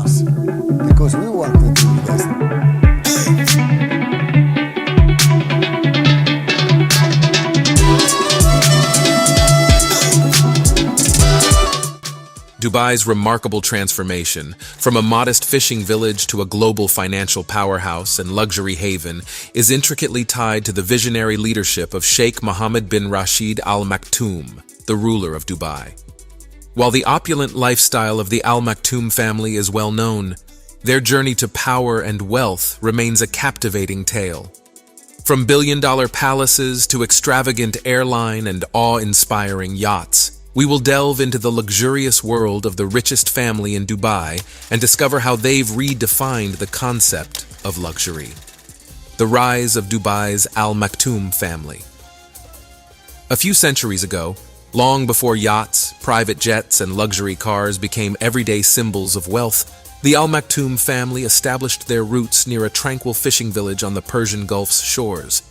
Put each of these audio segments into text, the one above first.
us, because we want to do this. Dubai's remarkable transformation, from a modest fishing village to a global financial powerhouse and luxury haven, is intricately tied to the visionary leadership of Sheikh Mohammed bin Rashid Al Maktoum, the ruler of Dubai. While the opulent lifestyle of the Al Maktoum family is well known, their journey to power and wealth remains a captivating tale. From billion-dollar palaces to extravagant airline and awe-inspiring yachts, we will delve into the luxurious world of the richest family in Dubai and discover how they've redefined the concept of luxury. The rise of Dubai's Al Maktoum family. A few centuries ago, long before yachts, private jets, and luxury cars became everyday symbols of wealth, the Al Maktoum family established their roots near a tranquil fishing village on the Persian Gulf's shores.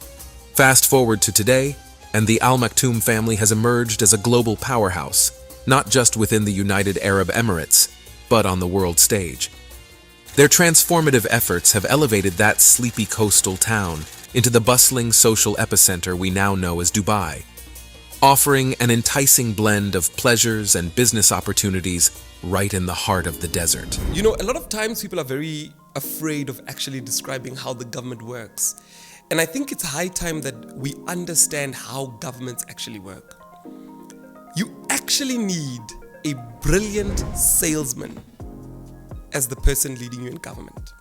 Fast forward to today, and the Al Maktoum family has emerged as a global powerhouse, not just within the United Arab Emirates, but on the world stage. Their transformative efforts have elevated that sleepy coastal town into the bustling social epicenter we now know as Dubai, offering an enticing blend of pleasures and business opportunities right in the heart of the desert. You know, a lot of times people are very afraid of actually describing how the government works. And I think it's high time that we understand how governments actually work. You actually need a brilliant salesman as the person leading you in government.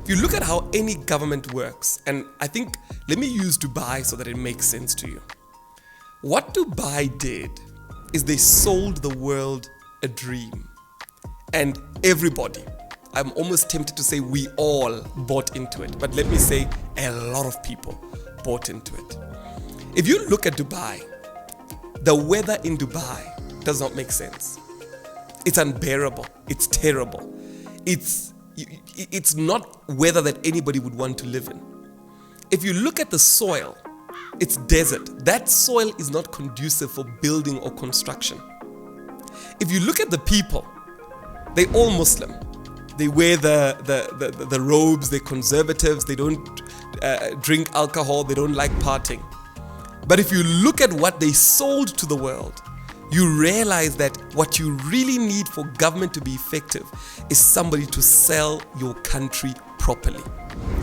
If you look at how any government works, and I think, let me use Dubai so that it makes sense to you. What Dubai did is they sold the world a dream. And everybody, I'm almost tempted to say we all bought into it, but let me say a lot of people bought into it. If you look at Dubai, the weather in Dubai does not make sense. It's unbearable. It's terrible. It's not weather that anybody would want to live in. If you look at the soil, it's desert. That soil is not conducive for building or construction. If you look at the people, they're all Muslim. They wear the robes, they're conservatives, they don't drink alcohol, they don't like partying. But if you look at what they sold to the world, you realize that what you really need for government to be effective is somebody to sell your country properly.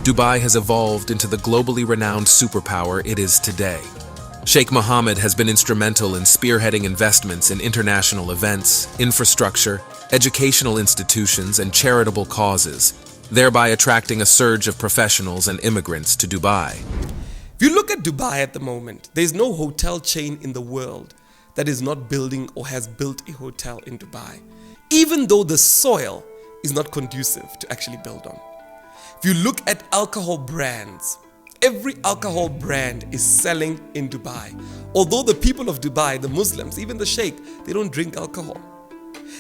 Dubai has evolved into the globally renowned superpower it is today. Sheikh Mohammed has been instrumental in spearheading investments in international events, infrastructure, educational institutions, and charitable causes, thereby attracting a surge of professionals and immigrants to Dubai. If you look at Dubai at the moment, there's no hotel chain in the world that is not building or has built a hotel in Dubai, even though the soil is not conducive to actually build on. If you look at alcohol brands, every alcohol brand is selling in Dubai. Although the people of Dubai, the Muslims, even the Sheikh, they don't drink alcohol.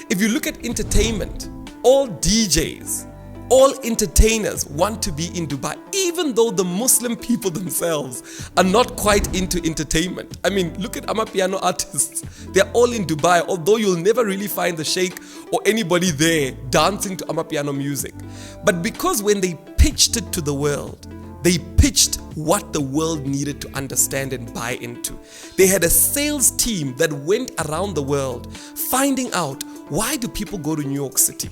If you look at entertainment, all DJs, all entertainers want to be in Dubai, even though the Muslim people themselves are not quite into entertainment. I mean, look at Amapiano artists. They're all in Dubai, although you'll never really find the Sheikh or anybody there dancing to Amapiano music. But because when they pitched it to the world, they pitched what the world needed to understand and buy into. They had a sales team that went around the world finding out, why do people go to New York City?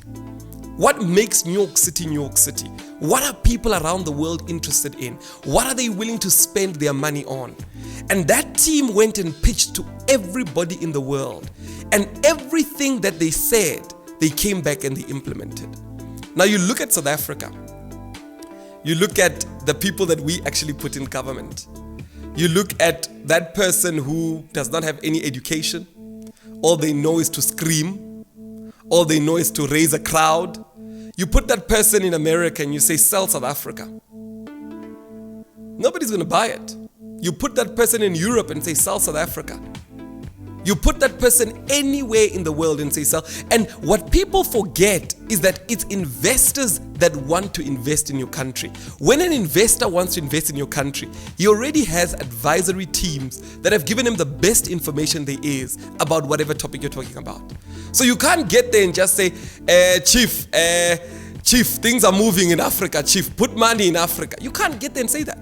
What makes New York City New York City? What are people around the world interested in? What are they willing to spend their money on? And that team went and pitched to everybody in the world. And everything that they said, they came back and they implemented. Now you look at South Africa. You look at the people that we actually put in government. You look at that person who does not have any education. All they know is to scream. All they know is to raise a crowd. You put that person in America and you say, sell South Africa. Nobody's going to buy it. You put that person in Europe and say, sell South Africa. You put that person anywhere in the world and say sell. And what people forget is that it's investors that want to invest in your country. When an investor wants to invest in your country, he already has advisory teams that have given him the best information there is about whatever topic you're talking about. So you can't get there and just say, Chief, things are moving in Africa. Chief, put money in Africa. You can't get there and say that.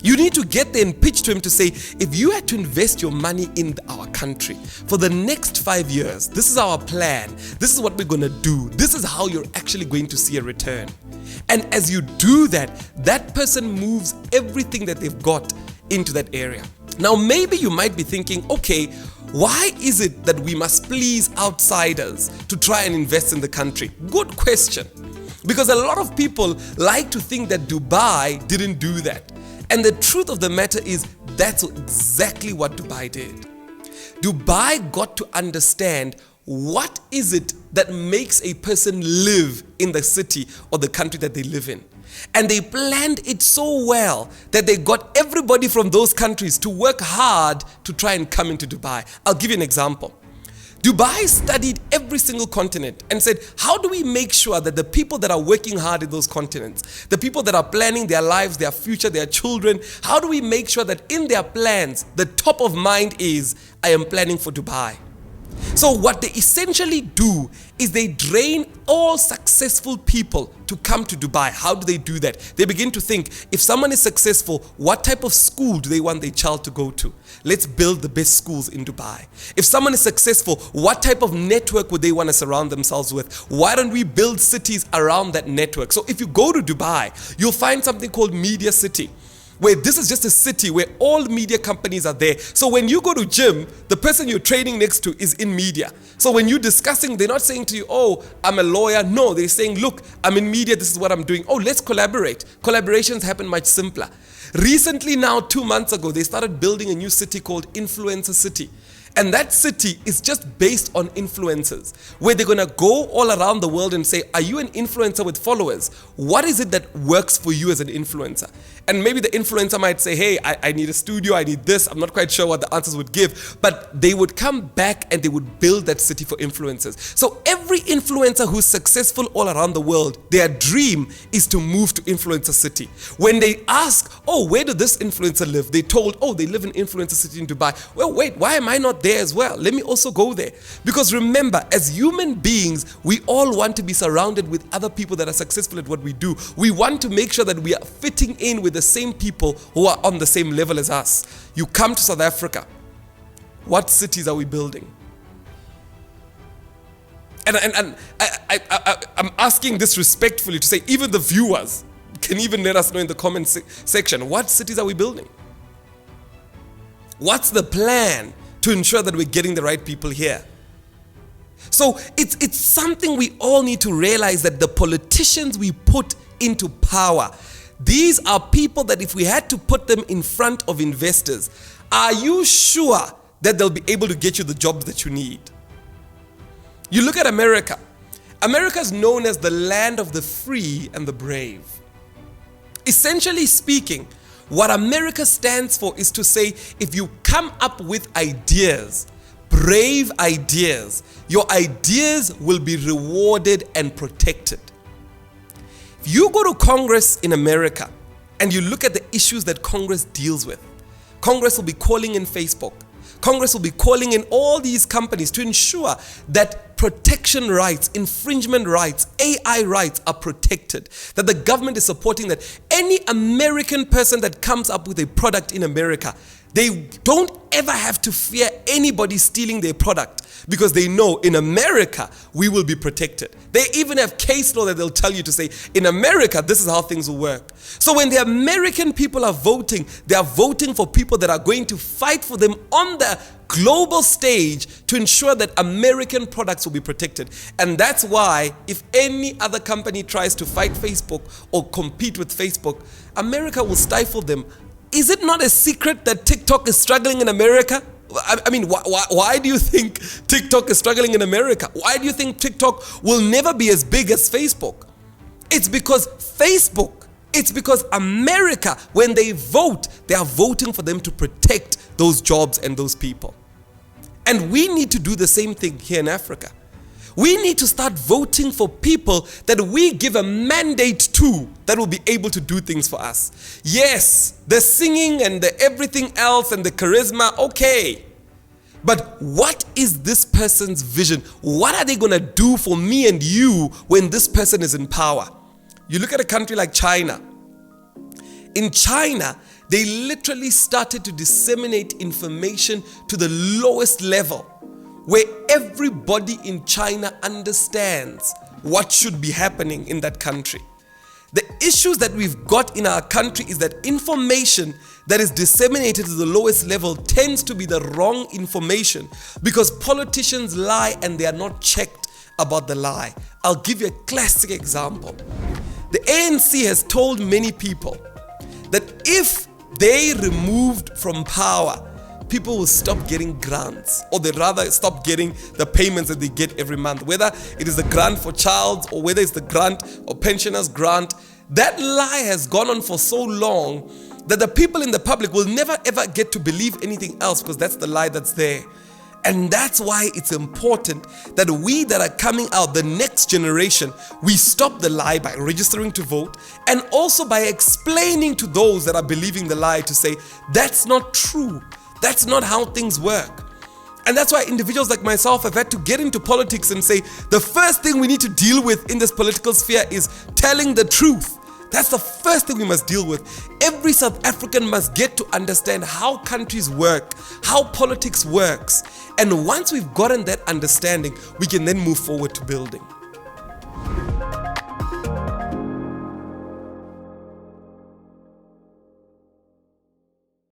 You need to get there and pitch to him to say, if you had to invest your money in our country for the next 5 years, this is our plan. This is what we're going to do. This is how you're actually going to see a return. And as you do that, that person moves everything that they've got into that area. Now, maybe you might be thinking, okay, why is it that we must please outsiders to try and invest in the country? Good question. Because a lot of people like to think that Dubai didn't do that. And the truth of the matter is that's exactly what Dubai did. Dubai got to understand what is it that makes a person live in the city or the country that they live in. And they planned it so well that they got everybody from those countries to work hard to try and come into Dubai. I'll give you an example. Dubai studied every single continent and said, how do we make sure that the people that are working hard in those continents, the people that are planning their lives, their future, their children, how do we make sure that in their plans, the top of mind is, I am planning for Dubai? So what they essentially do is they drain all successful people to come to Dubai. How do they do that? They begin to think, if someone is successful, what type of school do they want their child to go to? Let's build the best schools in Dubai. If someone is successful, what type of network would they want to surround themselves with? Why don't we build cities around that network? So if you go to Dubai, you'll find something called Media City, where this is just a city where all media companies are there. So when you go to gym, the person you're training next to is in media. So when you're discussing, they're not saying to you, oh, I'm a lawyer. No, they're saying, look, I'm in media. This is what I'm doing. Oh, let's collaborate. Collaborations happen much simpler. Recently now, 2 months ago, they started building a new city called Influencer City. And that city is just based on influencers, where they're going to go all around the world and say, are you an influencer with followers? What is it that works for you as an influencer? And maybe the influencer might say, hey, I need a studio, I need this. I'm not quite sure what the answers would give, but they would come back and they would build that city for influencers. So every influencer who's successful all around the world, their dream is to move to Influencer City. When they ask, oh, where did this influencer live? They told, oh, they live in Influencer City in Dubai. Well, wait, why am I not there as well? Let me also go there. Because remember, as human beings, we all want to be surrounded with other people that are successful at what we do. We want to make sure that we are fitting in with the same people who are on the same level as us. You come to South Africa, what cities are we building? And I'm asking this respectfully to say, even the viewers can even let us know in the comment section, what cities are we building? What's the plan to ensure that we're getting the right people here? So it's something we all need to realize, that the politicians we put into power, these are people that if we had to put them in front of investors, are you sure that they'll be able to get you the jobs that you need? You look at America. America is known as the land of the free and the brave. Essentially speaking, what America stands for is to say, if you come up with ideas, brave ideas, your ideas will be rewarded and protected. If you go to Congress in America and you look at the issues that Congress deals with, Congress will be calling in Facebook. Congress will be calling in all these companies to ensure that protection rights, infringement rights, AI rights are protected. That the government is supporting that any American person that comes up with a product in America, they don't ever have to fear anybody stealing their product, because they know in America we will be protected. They even have case law that they'll tell you to say, in America, this is how things will work. So when the American people are voting, they are voting for people that are going to fight for them on the global stage to ensure that American products will be protected. And that's why if any other company tries to fight Facebook or compete with Facebook, America will stifle them. Is it not a secret that TikTok is struggling in America? I mean, why do you think TikTok is struggling in America? Why do you think TikTok will never be as big as Facebook? It's because America, when they vote, they are voting for them to protect those jobs and those people. And we need to do the same thing here in Africa. We need to start voting for people that we give a mandate to that will be able to do things for us. Yes, the singing and the everything else and the charisma, okay. But what is this person's vision? What are they going to do for me and you when this person is in power? You look at a country like China. In China, they literally started to disseminate information to the lowest level, where everybody in China understands what should be happening in that country. The issues that we've got in our country is that information that is disseminated to the lowest level tends to be the wrong information because politicians lie and they are not checked about the lie. I'll give you a classic example. The ANC has told many people that if they removed from power, people will stop getting grants, or they rather stop getting the payments that they get every month, whether it is the grant for child or whether it's the grant or pensioners grant. That lie has gone on for so long that the people in the public will never ever get to believe anything else because that's the lie that's there. And that's why it's important that we that are coming out, the next generation, we stop the lie by registering to vote and also by explaining to those that are believing the lie to say, that's not true. That's not how things work. And that's why individuals like myself have had to get into politics and say, the first thing we need to deal with in this political sphere is telling the truth. That's the first thing we must deal with. Every South African must get to understand how countries work, how politics works. And once we've gotten that understanding, we can then move forward to building.